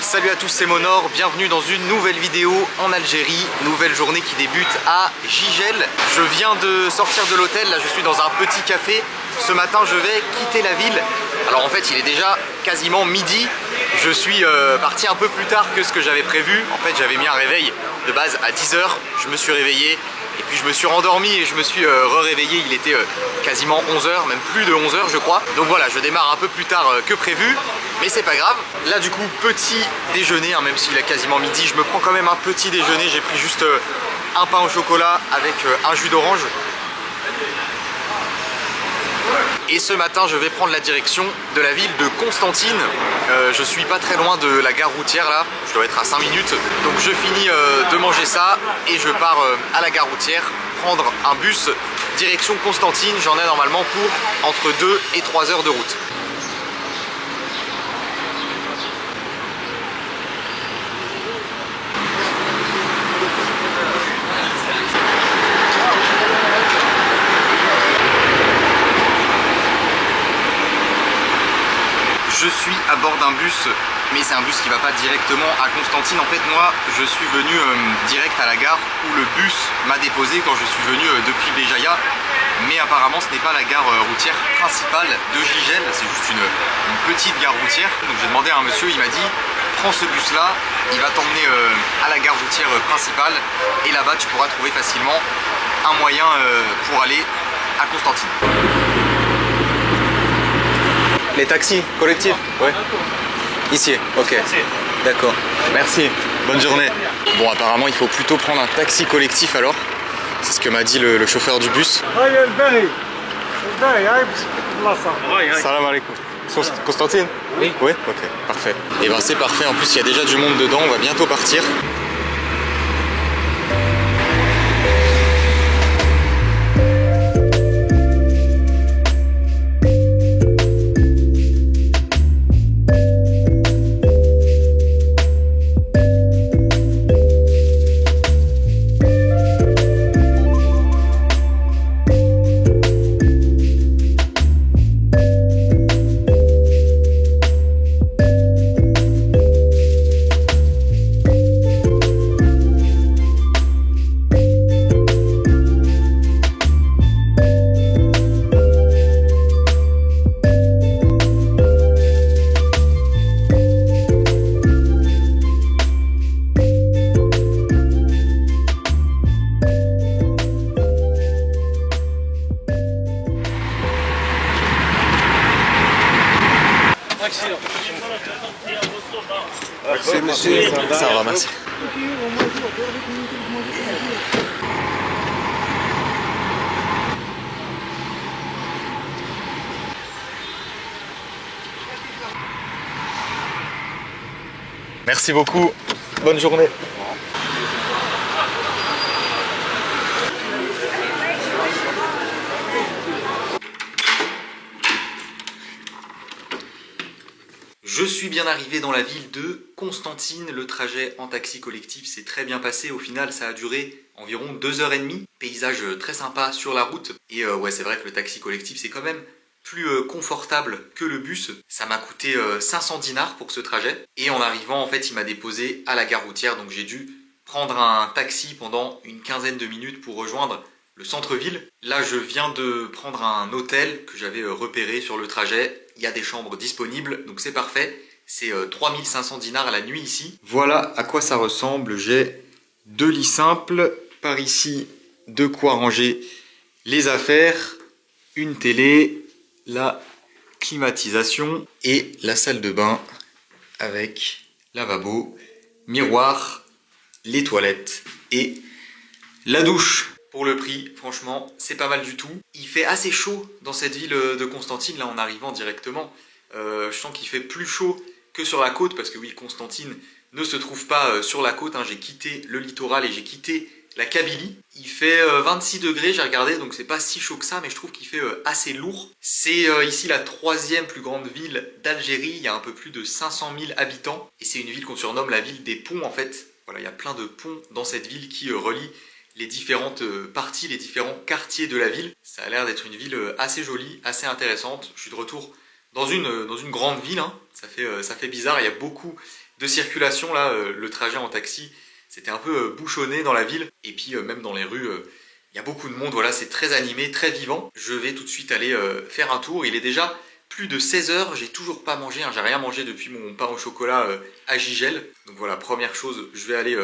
Salut à tous, c'est Monor, bienvenue dans une nouvelle vidéo en Algérie, nouvelle journée qui débute à Jijel. Je viens de sortir de l'hôtel, là je suis dans un petit café. Ce matin je vais quitter la ville. Alors en fait il est déjà quasiment midi. Je suis parti un peu plus tard que ce que j'avais prévu. En fait j'avais mis un réveil de base à 10 h, je me suis réveillé. Et puis je me suis rendormi et je me suis réveillé, il était quasiment 11 h, même plus de 11 h je crois. Donc voilà, je démarre un peu plus tard que prévu, mais c'est pas grave. Là du coup, petit déjeuner, hein, même s'il est quasiment midi, je me prends quand même un petit déjeuner. J'ai pris juste un pain au chocolat avec un jus d'orange. Et ce matin, je vais prendre la direction de la ville de Constantine. Je suis pas très loin de la gare routière là, je dois être à 5 minutes. Donc je finis de manger ça et je pars à la gare routière prendre un bus direction Constantine. J'en ai normalement pour entre 2 et 3 heures de route. Je suis à bord d'un bus, mais c'est un bus qui va pas directement à Constantine. En fait, moi, je suis venu direct à la gare où le bus m'a déposé quand je suis venu depuis Béjaïa. Mais apparemment, ce n'est pas la gare routière principale de Jijel, c'est juste une petite gare routière. Donc j'ai demandé à un monsieur, il m'a dit, prends ce bus-là, il va t'emmener à la gare routière principale. Et là-bas, tu pourras trouver facilement un moyen pour aller à Constantine. Les taxis collectifs? Ouais. Ici, ok. D'accord. Merci. Bonne journée. Bon, apparemment, il faut plutôt prendre un taxi collectif alors. C'est ce que m'a dit le chauffeur du bus. Salam alaikum. Constantine? Oui. Oui, ok, parfait. Et ben c'est parfait. En plus, il y a déjà du monde dedans. On va bientôt partir. Merci monsieur. Ça va, merci. Merci beaucoup. Bonne journée. Je suis bien arrivé dans la ville de Constantine. Le trajet en taxi collectif s'est très bien passé. Au final, ça a duré environ 2 h 30. Paysage très sympa sur la route. Et ouais, c'est vrai que le taxi collectif, c'est quand même plus confortable que le bus. Ça m'a coûté 500 dinars pour ce trajet. Et en arrivant, en fait, il m'a déposé à la gare routière. Donc j'ai dû prendre un taxi pendant une quinzaine de minutes pour rejoindre le centre-ville. Là, je viens de prendre un hôtel que j'avais repéré sur le trajet. Il y a des chambres disponibles, donc c'est parfait. C'est 3500 dinars à la nuit ici. Voilà à quoi ça ressemble. J'ai 2 lits simples. Par ici, de quoi ranger les affaires. Une télé, la climatisation et la salle de bain avec lavabo, miroir, les toilettes et la douche. Pour le prix, franchement, c'est pas mal du tout. Il fait assez chaud dans cette ville de Constantine, là en arrivant directement. Je sens qu'il fait plus chaud que sur la côte, parce que oui, Constantine ne se trouve pas sur la côte. Hein. J'ai quitté le littoral et j'ai quitté la Kabylie. Il fait 26 degrés, j'ai regardé, donc c'est pas si chaud que ça, mais je trouve qu'il fait assez lourd. C'est ici la 3e plus grande ville d'Algérie. Il y a un peu plus de 500 000 habitants. Et c'est une ville qu'on surnomme la ville des ponts, en fait. Voilà, il y a plein de ponts dans cette ville qui relient les différentes parties, les différents quartiers de la ville. Ça a l'air d'être une ville assez jolie, assez intéressante. Je suis de retour dans une grande ville, hein. Ça fait bizarre, il y a beaucoup de circulation. Là, le trajet en taxi, c'était un peu bouchonné dans la ville. Et puis même dans les rues, il y a beaucoup de monde. Voilà, c'est très animé, très vivant. Je vais tout de suite aller faire un tour. Il est déjà plus de 16 h, j'ai toujours pas mangé, hein. J'ai rien mangé depuis mon pain au chocolat à Gigel. Donc voilà, première chose, je vais aller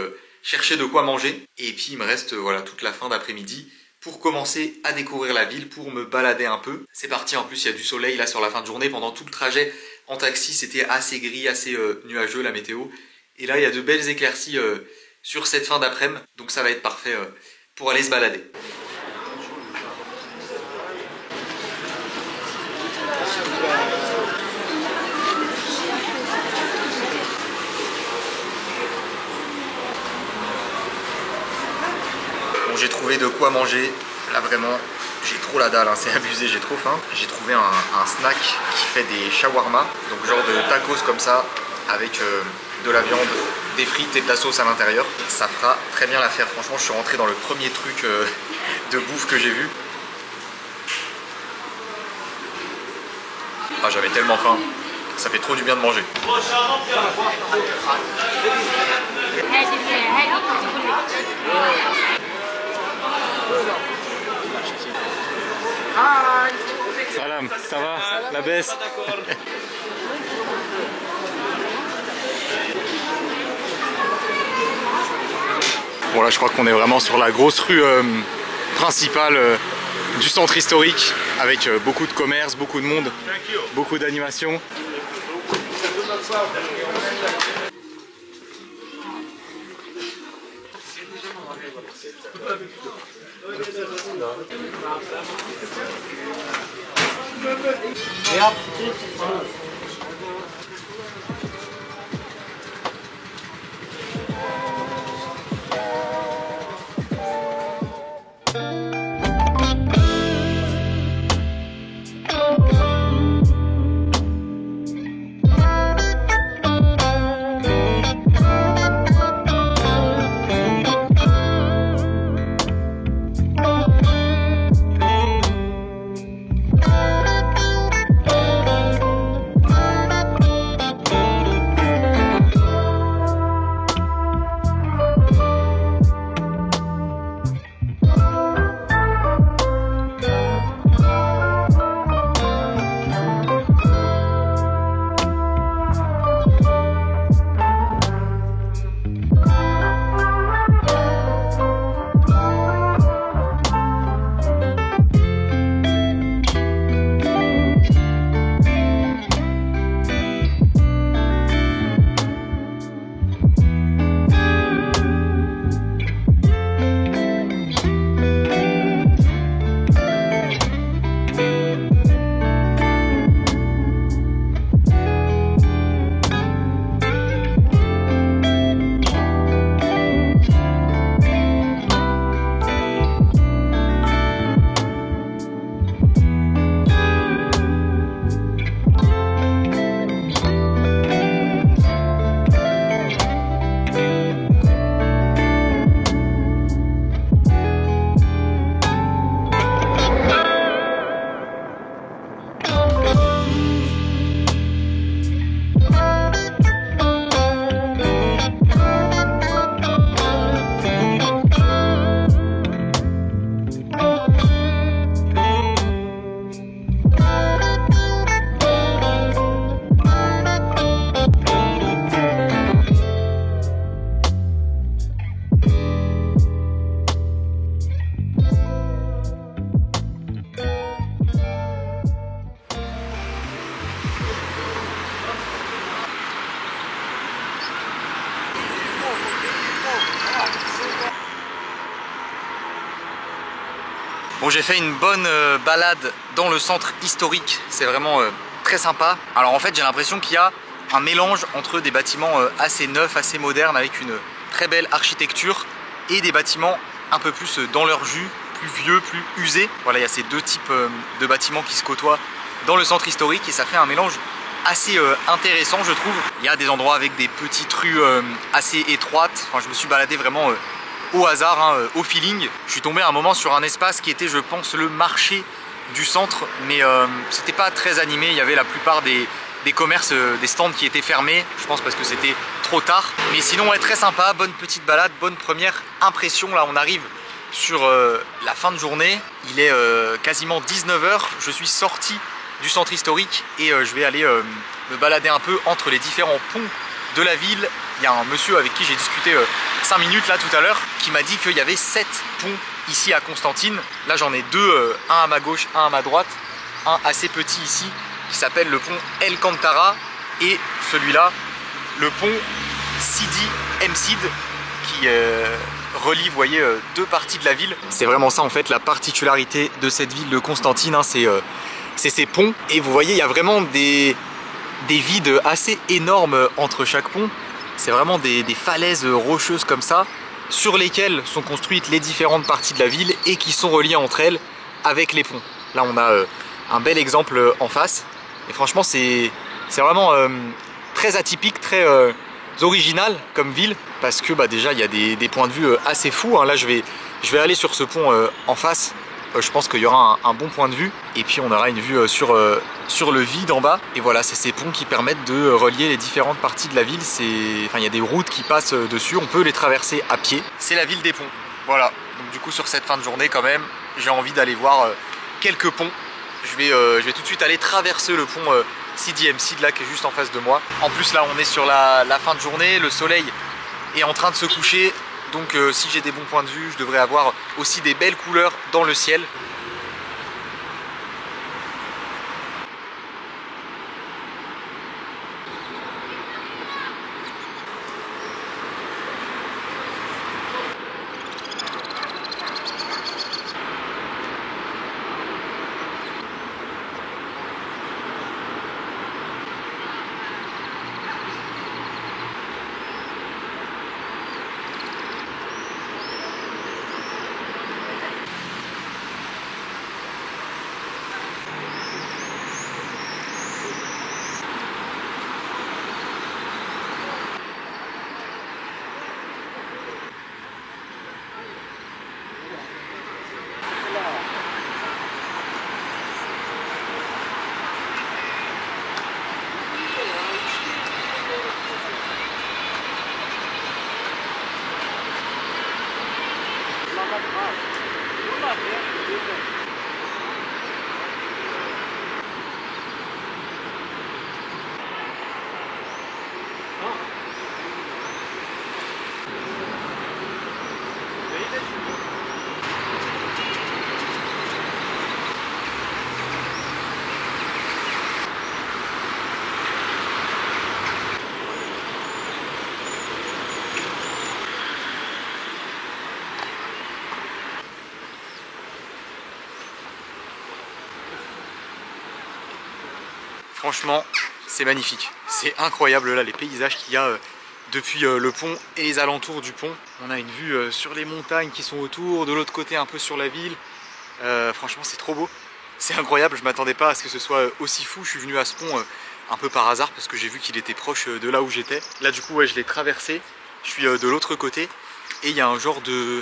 chercher de quoi manger. Et puis il me reste voilà toute la fin d'après-midi pour commencer à découvrir la ville, pour me balader un peu. C'est parti, en plus il y a du soleil là sur la fin de journée. Pendant tout le trajet en taxi, c'était assez gris, assez nuageux la météo. Et là il y a de belles éclaircies sur cette fin d'après-midi. Donc ça va être parfait pour aller se balader. Bon, j'ai trouvé de quoi manger. Là vraiment, j'ai trop la dalle, hein. C'est abusé, j'ai trop faim. J'ai trouvé un snack qui fait des shawarma, donc genre de tacos comme ça, avec de la viande, des frites et de la sauce à l'intérieur. Ça fera très bien l'affaire. Franchement, je suis rentré dans le premier truc de bouffe que j'ai vu. Ah, j'avais tellement faim. Ça fait trop du bien de manger. Salam, ça va? La baisse? Bon là je crois qu'on est vraiment sur la grosse rue principale du centre historique, avec beaucoup de commerces, beaucoup de monde, beaucoup d'animation. Bon, j'ai fait une bonne balade dans le centre historique, c'est vraiment très sympa. Alors en fait j'ai l'impression qu'il y a un mélange entre des bâtiments assez neufs, assez modernes, avec une très belle architecture, et des bâtiments un peu plus dans leur jus, plus vieux, plus usés. Voilà, il y a ces deux types de bâtiments qui se côtoient dans le centre historique, et ça fait un mélange assez intéressant, je trouve. Il y a des endroits avec des petites rues assez étroites. Enfin, je me suis baladé vraiment au hasard, hein, au feeling. Je suis tombé à un moment sur un espace qui était, je pense, le marché du centre, mais c'était pas très animé. Il y avait la plupart des des commerces, des stands qui étaient fermés, je pense parce que c'était trop tard. Mais sinon, ouais, très sympa, bonne petite balade, bonne première impression. Là, on arrive sur la fin de journée, il est quasiment 19 h, je suis sorti du centre historique et je vais aller me balader un peu entre les différents ponts de la ville. Il y a un monsieur avec qui j'ai discuté 5 minutes là tout à l'heure qui m'a dit qu'il y avait 7 ponts ici à Constantine. Là j'en ai 2, un à ma gauche, un à ma droite, un assez petit ici qui s'appelle le pont El Cantara et celui-là le pont Sidi Mcid qui relie, vous voyez, 2 parties de la ville. C'est vraiment ça en fait la particularité de cette ville de Constantine, hein, c'est ces ponts. Et vous voyez, il y a vraiment des vides assez énormes entre chaque pont. C'est vraiment des falaises rocheuses comme ça, sur lesquelles sont construites les différentes parties de la ville et qui sont reliées entre elles avec les ponts. Là on a un bel exemple en face. Et franchement c'est vraiment très atypique, très original comme ville, parce que bah, déjà il y a des points de vue assez fous, hein. Là je vais aller sur ce pont en face. Je pense qu'il y aura un bon point de vue et puis on aura une vue sur le vide en bas. Et voilà, c'est ces ponts qui permettent de relier les différentes parties de la ville. Enfin, il y a des routes qui passent dessus, on peut les traverser à pied. C'est la ville des ponts. Voilà, donc du coup sur cette fin de journée quand même, j'ai envie d'aller voir quelques ponts. Je vais tout de suite aller traverser le pont Sidi Mcid là qui est juste en face de moi. En plus là on est sur la fin de journée, le soleil est en train de se coucher. Donc si j'ai des bons points de vue, je devrais avoir aussi des belles couleurs dans le ciel. Franchement, c'est magnifique. C'est incroyable là, les paysages qu'il y a depuis le pont et les alentours du pont. On a une vue sur les montagnes qui sont autour, de l'autre côté un peu sur la ville. Franchement, c'est trop beau. C'est incroyable, je m'attendais pas à ce que ce soit aussi fou. Je suis venu à ce pont un peu par hasard parce que j'ai vu qu'il était proche de là où j'étais. Là du coup, ouais, je l'ai traversé. Je suis de l'autre côté et il y a un genre de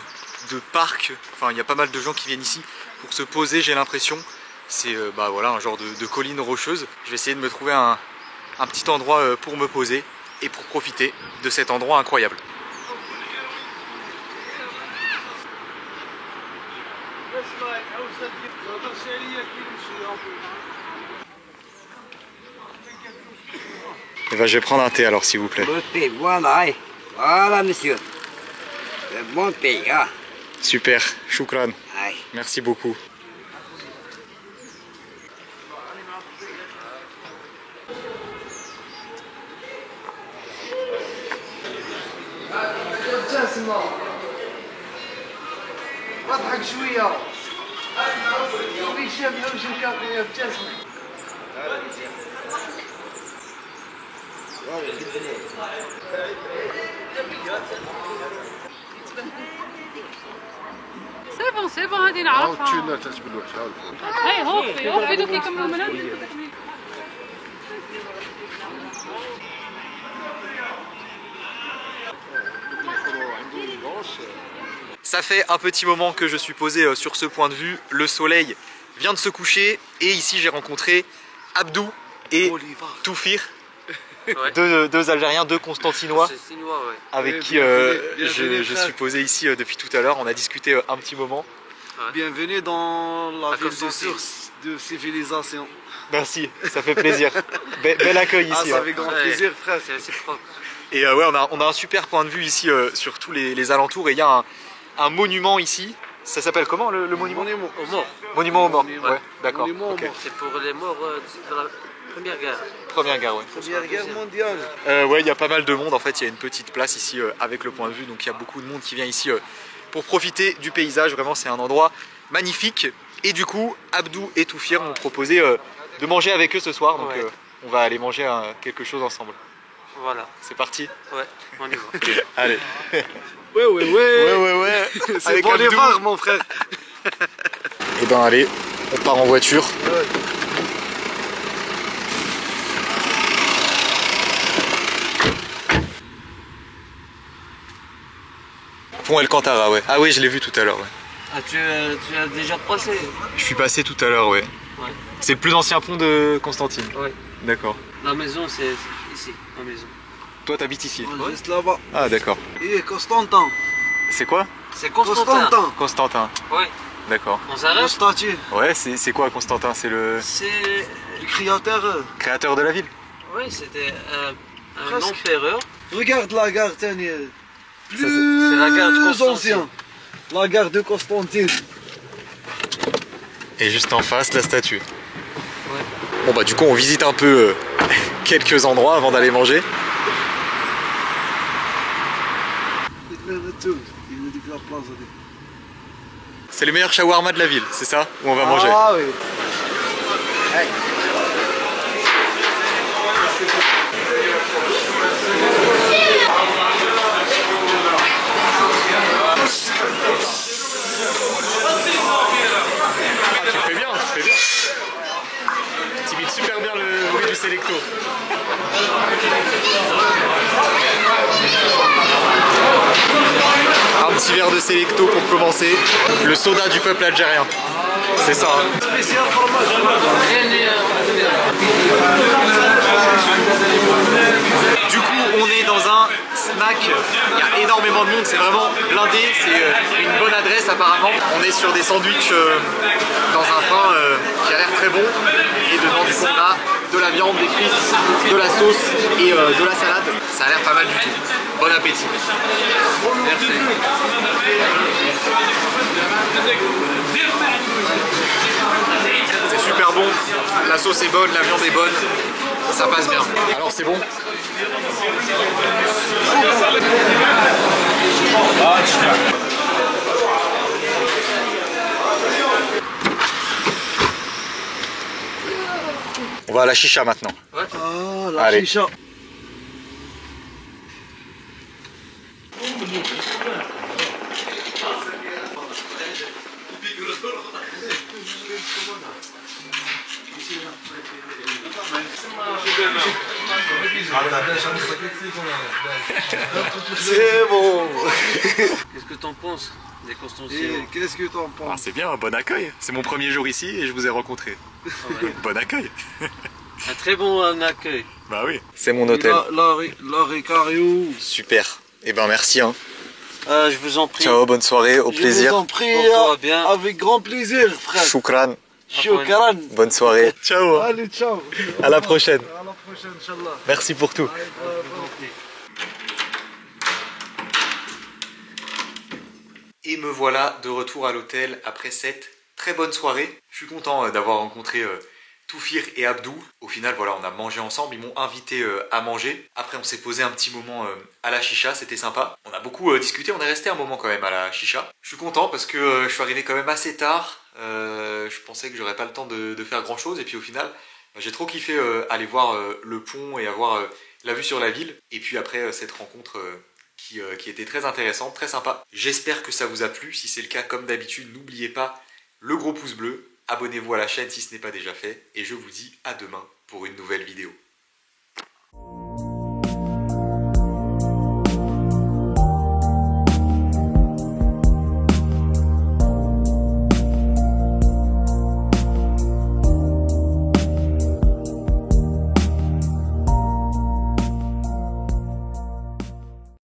parc. Enfin, il y a pas mal de gens qui viennent ici pour se poser, j'ai l'impression. C'est bah voilà, un genre de colline rocheuse. Je vais essayer de me trouver un petit endroit pour me poser et pour profiter de cet endroit incroyable. Et ben, je vais prendre un thé alors, s'il vous plaît. Voilà, monsieur. Bon thé, hein. Super, choukran. Merci beaucoup. اضحك شويه في شاب لو شكاك ويا بجسم سي بون هادي نعرفها هاي هوفي دوك يكملوا من هنا. Ça fait un petit moment que je suis posé sur ce point de vue. Le soleil vient de se coucher et ici j'ai rencontré Abdou et Bolivar. Toufir, Ouais. deux Algériens, deux Constantinois, C'est chinois, ouais. avec Oui, qui bienvenue, je frère. suis posé ici depuis tout à l'heure. On a discuté un petit moment. Bienvenue dans la ville de Constantine. source de civilisation. Merci, ça fait plaisir. Bel accueil Ah, ici. ça hein. fait grand Ouais. plaisir, frère. C'est réciproque. Et ouais, on a un super point de vue ici sur tous les alentours. Et il y a un monument ici. Ça s'appelle comment le monument? Aux morts. Monument aux morts. Monument. Ouais, d'accord. Monument aux ok. morts. C'est pour les morts de la Première Guerre. Première guerre, ouais. Première guerre mondiale. Ouais, il y a pas mal de monde. En fait, il y a une petite place ici avec le point de vue. Donc il y a beaucoup de monde qui vient ici pour profiter du paysage. Vraiment, c'est un endroit magnifique. Et du coup, Abdou et Toufir m'ont proposé de manger avec eux ce soir. Donc Ouais. on va aller manger quelque chose ensemble. Voilà. C'est parti. Ouais, on y va. Allez. Ouais. Ouais. C'est Avec pour les Abdou. var, mon frère. Et ben allez, on part en voiture. Pont El Kantara, ouais. Ah oui, je l'ai vu tout à l'heure, ouais. Ah, tu as déjà passé? Je suis passé tout à l'heure, ouais. Ouais. C'est le plus ancien pont de Constantine. Ouais. D'accord. La maison, c'est ici, la maison. Toi, t'habites ici. Juste là-bas. Ah, d'accord. Et Constantin. C'est quoi? C'est Constantin. Constantin. Ouais. D'accord. On s'arrête? Constantin. Ouais, c'est quoi Constantin? C'est le C'est... Le créateur. créateur de la ville? Oui, c'était un Presque. empereur. Regarde la gare, tiens. c'est la gare de Plus Constantine. ancien. La gare de Constantine. Et juste en face, la statue. Ouais. Bon bah du coup, on visite un peu quelques endroits avant d'aller manger. C'est le meilleur shawarma de la ville, c'est ça? Où on va manger? Ah oui. Tu fais bien, tu fais bien. Tu imites super bien le bruit du Selecto. Un petit verre de Selecto pour commencer. Le soda du peuple algérien. C'est ça. Hein. Du coup, on est dans un snack. Il y a énormément de monde. C'est vraiment blindé. C'est une bonne adresse apparemment. On est sur des sandwichs dans un pain qui a l'air très bon. Et dedans, du coup, on a de la viande, des frites, de la sauce et de la salade. Ça a l'air pas mal du tout. Bon appétit. Merci. C'est super bon, la sauce est bonne, la viande est bonne, ça passe bien. Alors c'est bon? On va à la chicha maintenant. Ah, la Allez. chicha. C'est bon. Qu'est-ce que t'en penses des Et Constantinois? qu'est-ce que t'en Ah, penses? c'est bien, bon accueil. C'est mon premier jour ici et je vous ai rencontré. Bon accueil. Un très bon accueil. Bah oui. C'est mon hôtel. La Ricario. Super. Et ben merci. Hein. Je vous en prie. Ciao, bonne soirée, au Je plaisir. vous en prie, Porte-toi bien. avec grand plaisir, frère. Choukran. Shukran. Bonne soirée. Ciao. Allez, ciao. À la prochaine. À la prochaine, Inch'Allah. Merci pour tout. Et me voilà de retour à l'hôtel après cette très bonne soirée. Je suis content d'avoir rencontré Toufir et Abdou. Au final, voilà, on a mangé ensemble. Ils m'ont invité à manger. Après, on s'est posé un petit moment à la chicha. C'était sympa. On a beaucoup discuté. On est resté un moment quand même à la chicha. Je suis content parce que je suis arrivé quand même assez tard. Je pensais que j'aurais pas le temps de faire grand chose. Et puis au final, j'ai trop kiffé aller voir le pont et avoir la vue sur la ville. Et puis après, cette rencontre... qui était très intéressante, très sympa. J'espère que ça vous a plu. Si c'est le cas, comme d'habitude, n'oubliez pas le gros pouce bleu. Abonnez-vous à la chaîne si ce n'est pas déjà fait. Et je vous dis à demain pour une nouvelle vidéo.